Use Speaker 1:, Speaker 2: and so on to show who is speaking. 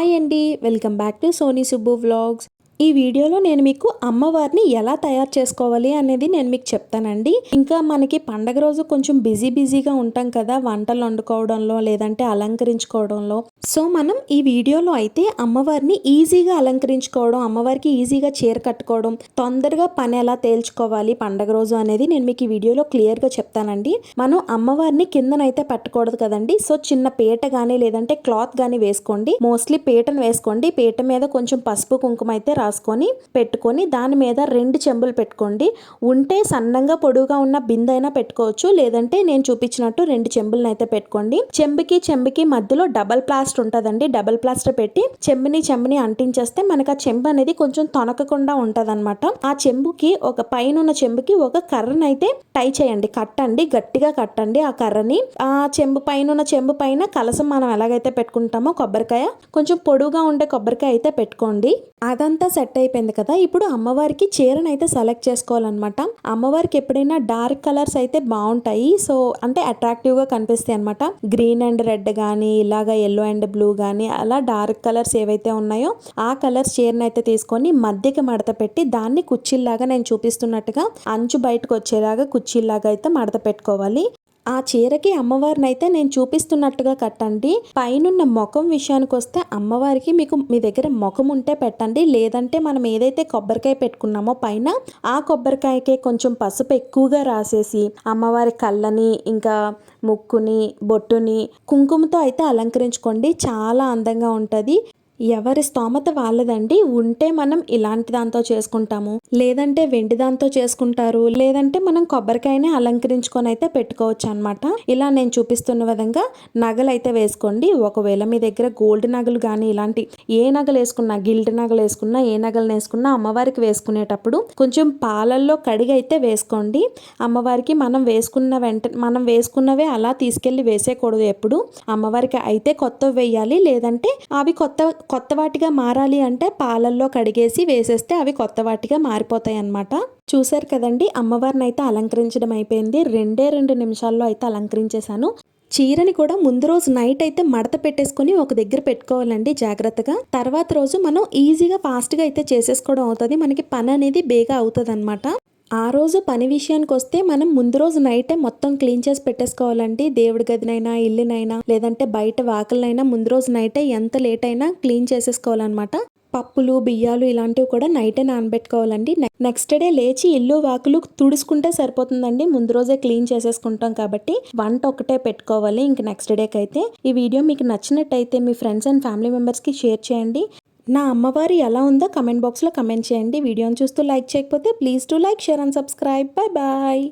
Speaker 1: Hi అండి, welcome back to Sony Subbu vlogs. ఈ వీడియోలో నేను మీకు అమ్మవారిని ఎలా తయారు చేసుకోవాలి అనేది నేను మీకు చెప్తానండి. ఇంకా మనకి పండగ రోజు కొంచెం బిజీగా ఉంటాం కదా, వంటలు వండుకోవడంలో లేదంటే అలంకరించుకోవడంలో. సో మనం ఈ వీడియోలో అయితే అమ్మవారిని ఈజీగా అలంకరించుకోవడం, అమ్మవారికి ఈజీగా చీర కట్టుకోవడం, తొందరగా పని ఎలా తేల్చుకోవాలి పండగ రోజు అనేది నేను మీకు ఈ వీడియోలో క్లియర్గా చెప్తానండి. మనం అమ్మవారిని కిందనైతే పెట్టకూడదు కదండి. సో చిన్న పీట కానీ లేదంటే క్లాత్ కానీ వేసుకోండి. మోస్ట్లీ పీటను వేసుకోండి. పీట మీద కొంచెం పసుపు కుంకుమ అయితే రాసుకొని పెట్టుకొని దాని మీద 2 చెంబులు పెట్టుకోండి. ఉంటే సన్నంగా పొడుగుగా ఉన్న బిందె అయినా పెట్టుకోవచ్చు, లేదంటే నేను చూపించినట్టు 2 చెంబులను అయితే పెట్టుకోండి. చెంబుకి మధ్యలో డబల్ ప్లాస్టర్ ఉంటుందండి. డబల్ ప్లాస్టర్ పెట్టి చెంబుని అంటించేస్తే మనకు ఆ చెంబు అనేది కొంచెం తొనకకుండా ఉంటదన్నమాట. ఆ చెంబుకి పైన ఉన్న చెంబుకి ఒక కర్రను అయితే టై చేయండి, కట్టండి, గట్టిగా కట్టండి ఆ కర్రని. ఆ చెంబు పైన ఉన్న చెంబు పైన కలసం మనం ఎలాగైతే పెట్టుకుంటామో కొబ్బరికాయ, కొంచెం పొడుగుగా ఉండే కొబ్బరికాయ అయితే పెట్టుకోండి. అదంతా సెట్ అయిపోయింది కదా. ఇప్పుడు అమ్మవారికి చీరను అయితే సెలెక్ట్ చేసుకోవాలన్నమాట. అమ్మవారికి ఎప్పుడైనా డార్క్ కలర్స్ అయితే బాగుంటాయి. సో అంటే అట్రాక్టివ్ గా కనిపిస్తాయి అనమాట. గ్రీన్ అండ్ రెడ్ కానీ ఇలాగ ఎల్లో అండ్ బ్లూ కానీ అలా డార్క్ కలర్స్ ఏవైతే ఉన్నాయో ఆ కలర్స్ చీరను అయితే తీసుకొని మధ్యకి మడత పెట్టి దాన్ని కుచ్చిల్లాగా నేను చూపిస్తున్నట్టుగా అంచు బయటకు వచ్చేలాగా కుచ్చిల్లాగా అయితే మడత పెట్టుకోవాలి. ఆ చీరకి అమ్మవారిని అయితే నేను చూపిస్తున్నట్టుగా కట్టండి. పైనున్న ముఖం విషయానికి వస్తే అమ్మవారికి మీ దగ్గర ముఖం ఉంటే పెట్టండి, లేదంటే మనం ఏదైతే కొబ్బరికాయ పెట్టుకున్నామో పైన ఆ కొబ్బరికాయకే కొంచెం పసుపు ఎక్కువగా రాసేసి అమ్మవారి కళ్ళని ఇంకా ముక్కుని బొట్టుని కుంకుమతో అయితే అలంకరించుకోండి. చాలా అందంగా ఉంటుంది. ఎవరి స్తోమత వాళ్ళదండి. ఉంటే మనం ఇలాంటి దాంతో చేసుకుంటాము, లేదంటే వెండి దాంతో చేసుకుంటారు, లేదంటే మనం కొబ్బరికాయనే అలంకరించుకొని అయితే పెట్టుకోవచ్చు అనమాట. ఇలా నేను చూపిస్తున్న విధంగా నగలు అయితే వేసుకోండి. ఒకవేళ మీ దగ్గర గోల్డ్ నగలు కానీ ఇలాంటి ఏ నగలు వేసుకున్నా, గిల్డ్ నగలు వేసుకున్నా, ఏ నగలు వేసుకున్నా అమ్మవారికి వేసుకునేటప్పుడు కొంచెం పాలల్లో కడిగి అయితే వేసుకోండి. అమ్మవారికి మనం వేసుకున్నవే అలా తీసుకెళ్లి వేసేయకూడదు ఎప్పుడు. అమ్మవారికి అయితే కొత్తవి వేయాలి, లేదంటే అవి కొత్త వాటిగా మారాలి అంటే పాలల్లో కడిగేసి వేసేస్తే అవి కొత్త వాటిగా మారిపోతాయి అన్నమాట. చూసారు కదండి, అమ్మవారిని అయితే అలంకరించడం అయిపోయింది. 2 నిమిషాల్లో అయితే అలంకరించేశాను. చీరని కూడా ముందు రోజు నైట్ అయితే మడత పెట్టేసుకొని ఒక దగ్గర పెట్టుకోవాలండి జాగ్రత్తగా. తర్వాత రోజు మనం ఈజీగా ఫాస్ట్గా అయితే చేసేసుకోవడం అవుతుంది. మనకి పని అనేది బేగా అవుతుంది అనమాట. ఆ రోజు పని విషయానికి వస్తే మనం ముందు రోజు నైటే మొత్తం క్లీన్ చేసి పెట్టేసుకోవాలండి. దేవుడి గదినైనా ఇల్లునైనా లేదంటే బయట వాకిలనైనా ముందు రోజు నైటే ఎంత లేట్ అయినా క్లీన్ చేసేసుకోవాలన్నమాట. పప్పులు బియ్యాలు ఇలాంటివి కూడా నైటే నానబెట్టుకోవాలండి. నెక్స్ట్ డే లేచి ఇల్లు వాకులు తుడుచుకుంటే సరిపోతుందండి. ముందు రోజే క్లీన్ చేసేసుకుంటాం కాబట్టి వంట ఒకటే పెట్టుకోవాలి ఇంక నెక్స్ట్ డేకి అయితే. ఈ వీడియో మీకు నచ్చినట్టయితే మీ ఫ్రెండ్స్ అండ్ ఫ్యామిలీ మెంబర్స్కి షేర్ చేయండి. నా అమ్మవారి ఎలా ఉందో కమెంట్ బాక్స్లో కమెంట్ చేయండి. వీడియోని చూస్తూ లైక్ చేయకపోతే please to like, share and subscribe. Bye bye.